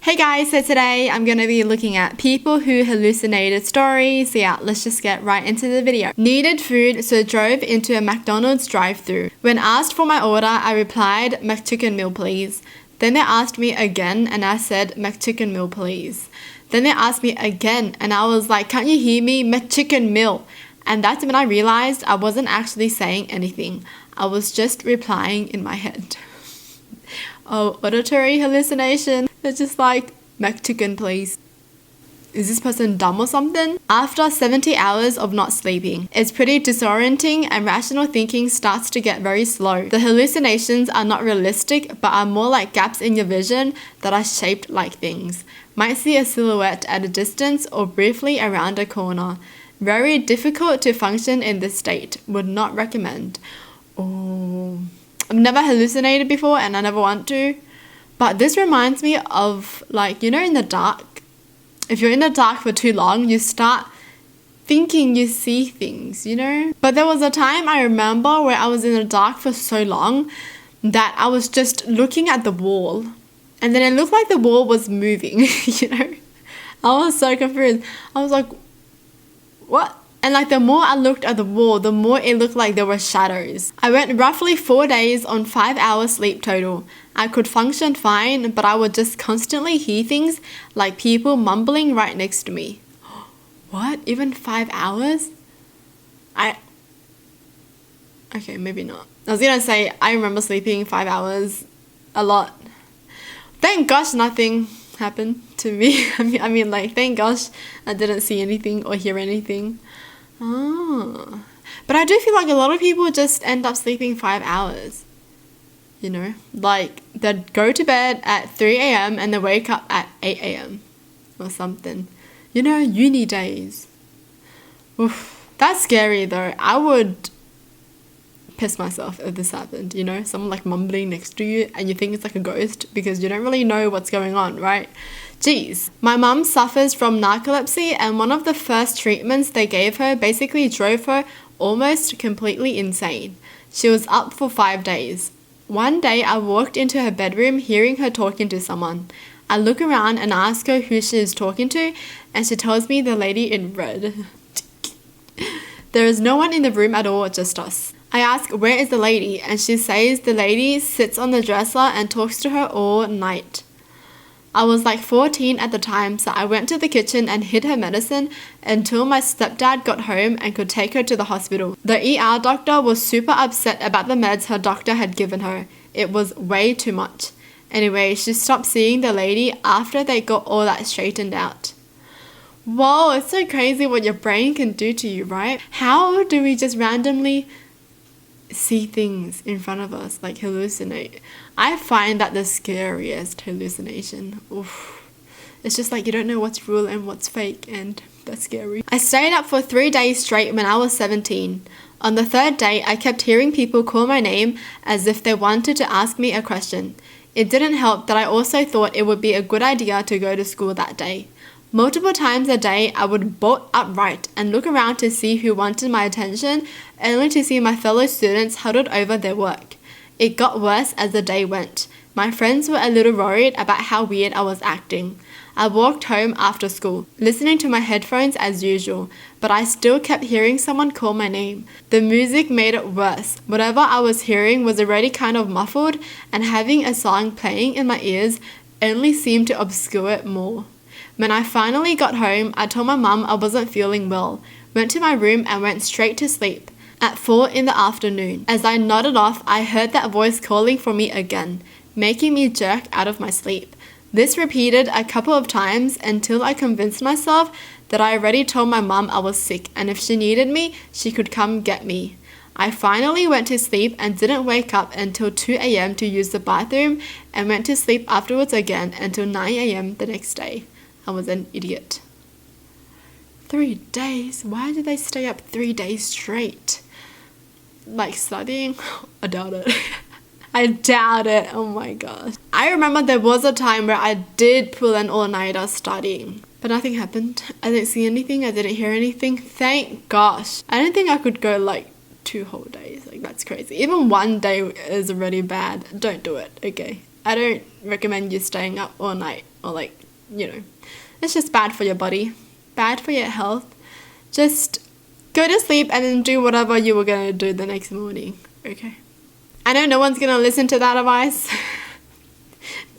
Hey guys, so today I'm going to be looking at people who hallucinated stories. So yeah, let's just get right into the video. Needed food, so drove into a McDonald's drive-thru. When asked for my order, I replied, McChicken meal please. Then they asked me again and I said, McChicken meal please. Then they asked me again and I was like, can't you hear me? McChicken meal. And that's when I realized I wasn't actually saying anything. I was just replying in my head. Oh, auditory hallucination. It's just like, McChicken please. Is this person dumb or something? After 70 hours of not sleeping, it's pretty disorienting and rational thinking starts to get very slow. The hallucinations are not realistic but are more like gaps in your vision that are shaped like things. Might see a silhouette at a distance or briefly around a corner. Very difficult to function in this state. Would not recommend. Oh, I've never hallucinated before and I never want to. But this reminds me of, like, you know, in the dark. If you're in the dark for too long, you start thinking you see things, you know? But there was a time I remember where I was in the dark for so long that I was just looking at the wall. And then it looked like the wall was moving, you know? I was so confused. I was like, what? And like the more I looked at the wall, the more it looked like there were shadows. I went roughly 4 days on 5 hours sleep total. I could function fine, but I would just constantly hear things like people mumbling right next to me. What? Even 5 hours? Okay, maybe not. I was gonna say, I remember sleeping 5 hours a lot. Thank gosh nothing happened to me. I mean, like, thank gosh I didn't see anything or hear anything. Oh. But I do feel like a lot of people just end up sleeping 5 hours. You know, like they'd go to bed at 3 a.m. and they wake up at 8 a.m. or something. You know, uni days. Oof. That's scary though. I would piss myself if this happened, you know? Someone like mumbling next to you and you think it's like a ghost because you don't really know what's going on, right? Jeez. My mum suffers from narcolepsy and one of the first treatments they gave her basically drove her almost completely insane. She was up for 5 days. One day I walked into her bedroom hearing her talking to someone. I look around and ask her who she is talking to and she tells me the lady in red. There is no one in the room at all, just us. I ask where is the lady and she says the lady sits on the dresser and talks to her all night. I was like 14 at the time, so I went to the kitchen and hid her medicine until my stepdad got home and could take her to the hospital. The ER doctor was super upset about the meds her doctor had given her. It was way too much. Anyway, she stopped seeing the lady after they got all that straightened out. Whoa, it's so crazy what your brain can do to you, right? How do we just randomly see things in front of us, like hallucinate? I find that the scariest hallucination. Oof. It's just like you don't know what's real and what's fake, and that's scary. I stayed up for 3 days straight when I was 17. On the third day, I kept hearing people call my name as if they wanted to ask me a question. It didn't help that I also thought it would be a good idea to go to school that day. Multiple times a day, I would bolt upright and look around to see who wanted my attention, only to see my fellow students huddled over their work. It got worse as the day went. My friends were a little worried about how weird I was acting. I walked home after school, listening to my headphones as usual, but I still kept hearing someone call my name. The music made it worse. Whatever I was hearing was already kind of muffled, and having a song playing in my ears only seemed to obscure it more. When I finally got home, I told my mum I wasn't feeling well, went to my room and went straight to sleep. At 4 in the afternoon, as I nodded off, I heard that voice calling for me again, making me jerk out of my sleep. This repeated a couple of times until I convinced myself that I already told my mum I was sick and if she needed me, she could come get me. I finally went to sleep and didn't wake up until 2 a.m. to use the bathroom and went to sleep afterwards again until 9 a.m. the next day. I was an idiot. 3 days? Why did they stay up 3 days straight? Like studying? I doubt it. I doubt it. Oh my gosh. I remember there was a time where I did pull an all-nighter studying, but nothing happened. I didn't see anything. I didn't hear anything. Thank gosh. I don't think I could go like 2 whole days. Like, that's crazy. Even 1 day is already bad. Don't do it, okay? I don't recommend you staying up all night. or like, you know, it's just bad for your body, bad for your health. Just go to sleep and then do whatever you were going to do the next morning, okay? I know no one's going to listen to that advice,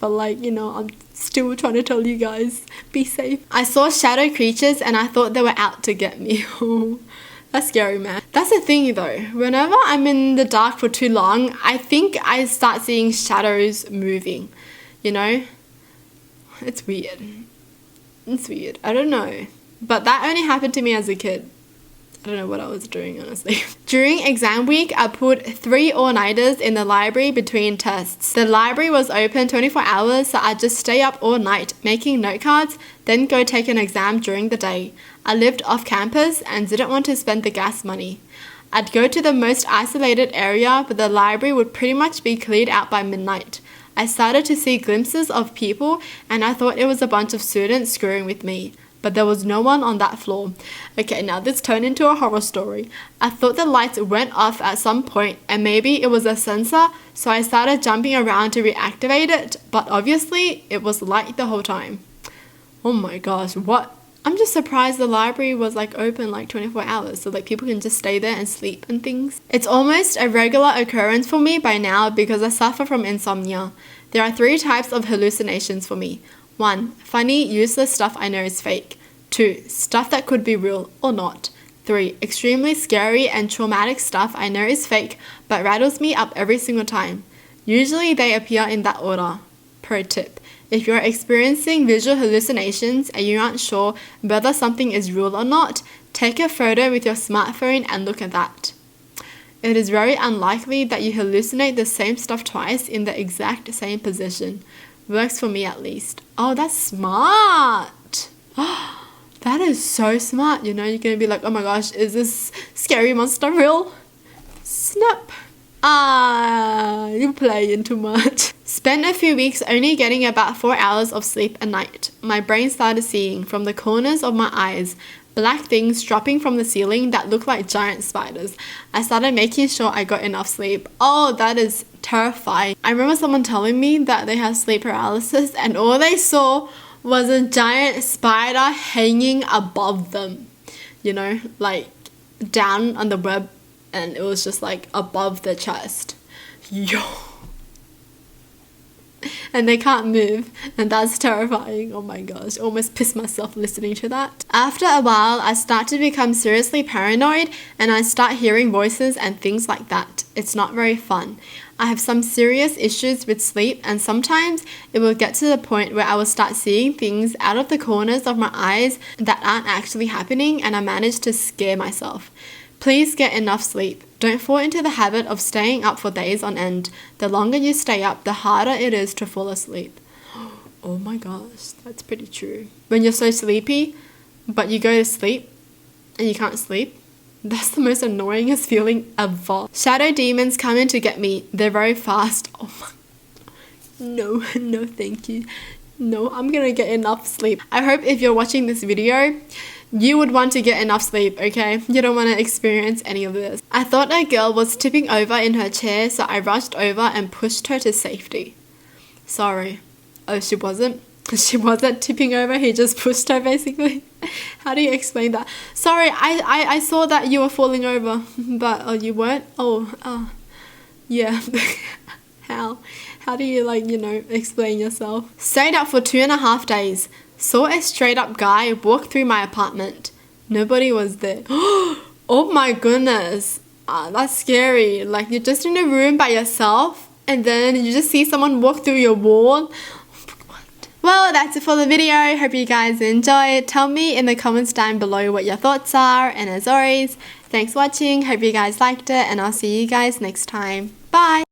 but like, you know, I'm still trying to tell you guys, be safe. I saw shadow creatures and I thought they were out to get me. That's scary, man. That's the thing though, whenever I'm in the dark for too long, I think I start seeing shadows moving, you know? It's weird. It's weird. I don't know. But that only happened to me as a kid. I don't know what I was doing, honestly. During exam week, I pulled 3 all-nighters in the library between tests. The library was open 24 hours, so I'd just stay up all night, making note cards, then go take an exam during the day. I lived off campus and didn't want to spend the gas money. I'd go to the most isolated area, but the library would pretty much be cleared out by midnight. I started to see glimpses of people, and I thought it was a bunch of students screwing with me. But there was no one on that floor. Okay, now this turned into a horror story. I thought the lights went off at some point and maybe it was a sensor, so I started jumping around to reactivate it, but obviously it was light the whole time. Oh my gosh, what? I'm just surprised the library was like open like 24 hours, so like people can just stay there and sleep and things. It's almost a regular occurrence for me by now because I suffer from insomnia. There are 3 types of hallucinations for me. 1. Funny, useless stuff I know is fake. 2. Stuff that could be real or not. 3. Extremely scary and traumatic stuff I know is fake but rattles me up every single time. Usually they appear in that order. Pro tip. If you're experiencing visual hallucinations and you aren't sure whether something is real or not, take a photo with your smartphone and look at that. It is very unlikely that you hallucinate the same stuff twice in the exact same position. Works for me at least. Oh, that's smart. That is so smart. You know, you're going to be like, oh my gosh, is this scary monster real? Snap. You're playing too much. Spent a few weeks only getting about 4 hours of sleep a night. My brain started seeing from the corners of my eyes black things dropping from the ceiling that looked like giant spiders. I started making sure I got enough sleep. Oh, that is terrifying. I remember someone telling me that they had sleep paralysis and all they saw was a giant spider hanging above them. You know, like down on the web, and it was just like above their chest. Yo. And they can't move, and that's terrifying. Oh my gosh, almost pissed myself listening to that. After a while, I start to become seriously paranoid and I start hearing voices and things like that. It's not very fun. I have some serious issues with sleep, and sometimes it will get to the point where I will start seeing things out of the corners of my eyes that aren't actually happening, and I manage to scare myself. Please get enough sleep. Don't fall into the habit of staying up for days on end. The longer you stay up, the harder it is to fall asleep. Oh my gosh, that's pretty true. When you're so sleepy, but you go to sleep and you can't sleep, that's the most annoyingest feeling ever. Shadow demons come in to get me. They're very fast. Oh my. No, thank you. No, I'm gonna get enough sleep. I hope if you're watching this video, you would want to get enough sleep, okay? You don't want to experience any of this. I thought a girl was tipping over in her chair, so I rushed over and pushed her to safety. Sorry. Oh, she wasn't? She wasn't tipping over, he just pushed her basically. How do you explain that? Sorry, I saw that you were falling over, but you weren't? Yeah. How do you explain yourself? Stayed up for 2.5 days. Saw a straight up guy walk through my apartment. Nobody was there. Oh my goodness. That's scary. Like you're just in a room by yourself and then you just see someone walk through your wall. Well, that's it for the video. Hope you guys enjoyed. Tell me in the comments down below what your thoughts are. And as always, thanks for watching. Hope you guys liked it and I'll see you guys next time. Bye.